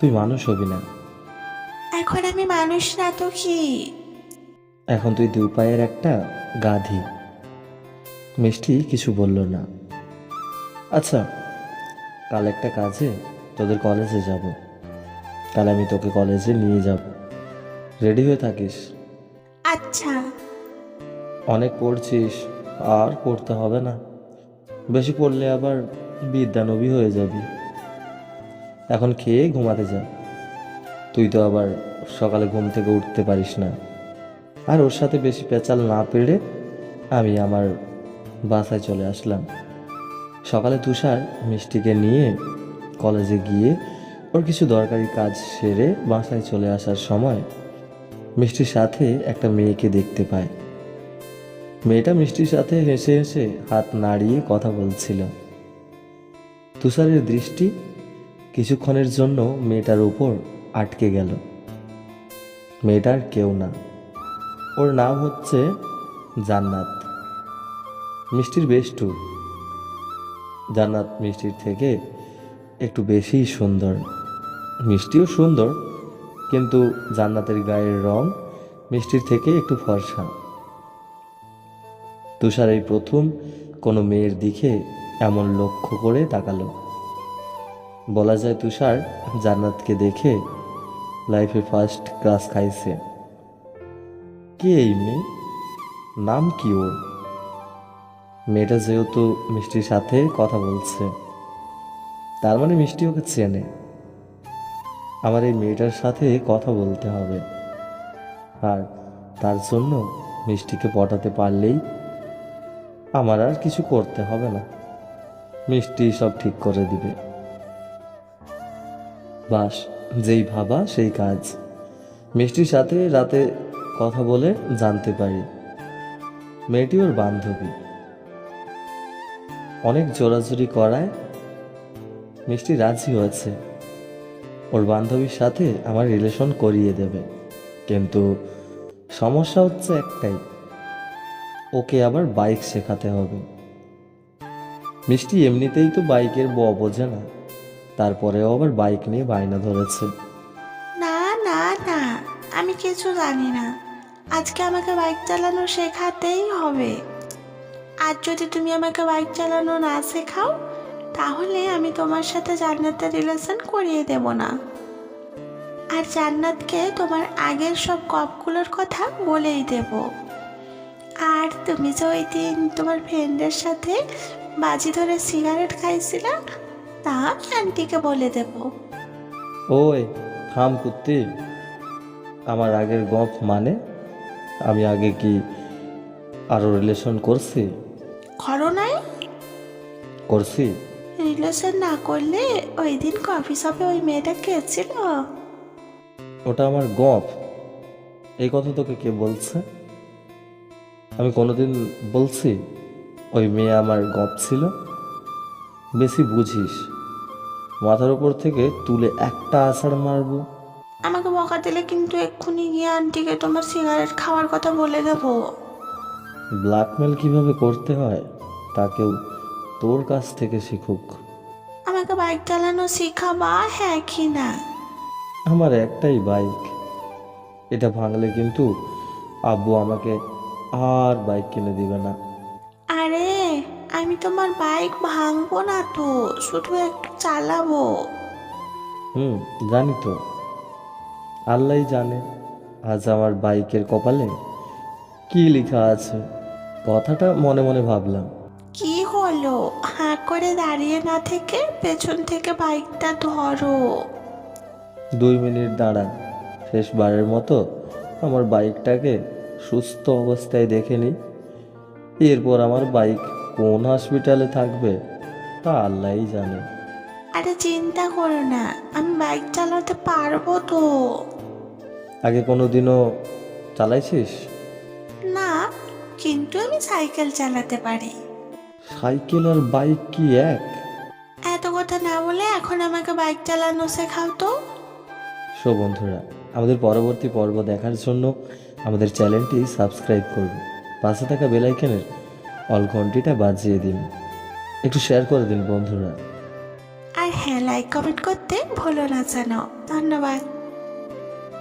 তুই মানুষ হবি না। এখন আমি মানুষ না তো কি? এখন তুই দু পায়ের একটা গাধি। মিষ্টি কিছু বলল না। আচ্ছা, কাল একটা কাজে তোদের কলেজে যাব। কাল আমি তোকে কলেজে নিয়ে যাব। রেডি হয়ে থাকিস। আচ্ছা। অনেক পড়ছিস, আর পড়তে হবে না। বেশি পড়লে আবার বিদ্যানবী হয়ে যাবি। এখন খেয়ে ঘুমাতে যা। তুই তো আবার সকালে ঘুম থেকে উঠতে পারিস না। আর ওর সাথে বেশি পেঁচাল না পেড়ে আমি আমার বাসায় চলে আসলাম। সকালে তুষার মিষ্টিকে নিয়ে কলেজে গিয়ে ওর কিছু দরকারি কাজ সেরে বাসায় চলে আসার সময় মিষ্টির সাথে একটা মেয়েকে দেখতে পায়। মেয়েটা মিষ্টির সাথে হেসে হেসে হাত নাড়িয়ে কথা বলছিল। তুষারের দৃষ্টি কিছুক্ষণের জন্য মেয়েটার উপর আটকে গেল। মেয়েটার কেউ না, ওর নাম হচ্ছে জান্নাত, মিষ্টির বেষ্টু। জান্নাত মিষ্টির থেকে একটু বেশিই সুন্দর। মিষ্টিও সুন্দর, কিন্তু জান্নাতের গায়ের রং মিষ্টির থেকে একটু ফর্সা। তুষার এই প্রথম কোনো মেয়ের দিকে এমন লক্ষ্য করে তাকালো। বলা যায় তুষার জান্নাতকে দেখে লাইফে ফার্স্ট ক্লাস খাইছে। কে এই মেয়ে? নাম কি ওর? মেয়েটা যেহেতু মিষ্টির সাথে কথা বলছে, তার মানে মিষ্টি ওকে চেনে। আমার এই মেয়েটার সাথে কথা বলতে হবে, আর তার জন্য মিষ্টিকে পটাতে পারলেই আমার আর কিছু করতে হবে না। মিষ্টি সব ঠিক করে দিবে। বাস, যেই ভাবা সেই কাজ। মিষ্টির সাথে রাতে কথা বলে জানতে পারি মেয়েটি ওর বান্ধবী। অনেক জোরাজুরি করায় মিষ্টি রাজি হয়েছে ওর বান্ধবীর সাথে আমার রিলেশন করিয়ে দেবে। কিন্তু সমস্যা হচ্ছে একটাই, ওকে আবার বাইক শেখাতে হবে। মিষ্টি এমনিতেই তো বাইকের বোঝে না, তারপরেও আবার বাইক নিয়ে বায়না ধরেছে। না না না, আমি কিছু জানি না। আজকে আমাকে বাইক চালানো শেখাতেই হবে। আর যদি তুমি আমাকে বাইক চালানো না শেখাও, তাহলে আমি তোমার সাথে জান্নাতের রিলেশন করিয়ে দেব না। আর জান্নাতকে তোমার আগের সব কপগুলোর কথা বলেই দেব। আর তুমি যে ওই দিন তোমার ফ্রেন্ডের সাথে বাজি ধরে সিগারেট খাইছিলা, তা আন্টিকে বলে দেব। ওই থাম কুত্তি। আমার আগের গপ মানে? আমি আগে কি আরো রিলেশন করছি? করো নাই? করছি। রিলেশন না করলে ওই দিন কফি শপে ওই মেয়েটা কে ছিল? ওটা আমার গপ। এই কথা তোকে কে বলছে? আমি কোনোদিন বলছি ওই মেয়ে আমার গপ ছিল? বেশি বুঝিস, মাথার উপর থেকে তুলে একটা আছাড় মারবো। আমাকে বকা দিলে কিন্তু এক্ষুনি গিয়ে আন্টিকে তোমার সিগারেট খাওয়ার কথা বলে দেবো। ব্ল্যাকমেল কিভাবে করতে হয় তা কেউ তোর কাছ থেকে শিখুক। আমাকে বাইক চালানো শিখাবা, হ্যাঁ কি না? আমার একটাই বাইক, এটা ভাঙলে কিন্তু আব্বু আমাকে আর বাইক কিনে দিবে না। আরে, আমি তোমার বাইক ভাঙবো না তো, শুধু একটু চালাবো। হুম, জানি তো। আল্লাহই জানে আজ আমার বাইকের কপালে কি লেখা আছে। কথাটা মনে মনে ভাবলাম। কি হলো? হাঁ করে দাঁড়িয়ে না থেকে পেছন থেকে বাইকটা ধরো। 2 মিনিট দাঁড়া, শেষবারের মতো আমার বাইকটাকে সুস্থ অবস্থায় দেখে নিই। এরপর আমার বাইক কোন হসপিটালে থাকবে তা আল্লাহই জানে। আরে চিন্তা করো না, আমি বাইক চালাতে পারবো তো। আগে কোনো দিনও চালাইছিস? না, কিন্তু আমি সাইকেল চালাতে পারি। সাইকেল আর বাইক কি এক? এত কথা না বলে এখন আমাকে বাইক চালানো শেখাও তো। সো বন্ধুরা, আমাদের পরবর্তী পর্ব দেখার জন্য আমাদের চ্যানেলটি সাবস্ক্রাইব করুন। পাশে থাকা বেল আইকনের অল ঘন্টিটা বাজিয়ে দিন। একটু শেয়ার করে দিন বন্ধুরা। আর হ্যাঁ, লাইক কমেন্ট করতে ভুলো না যেন। ধন্যবাদ।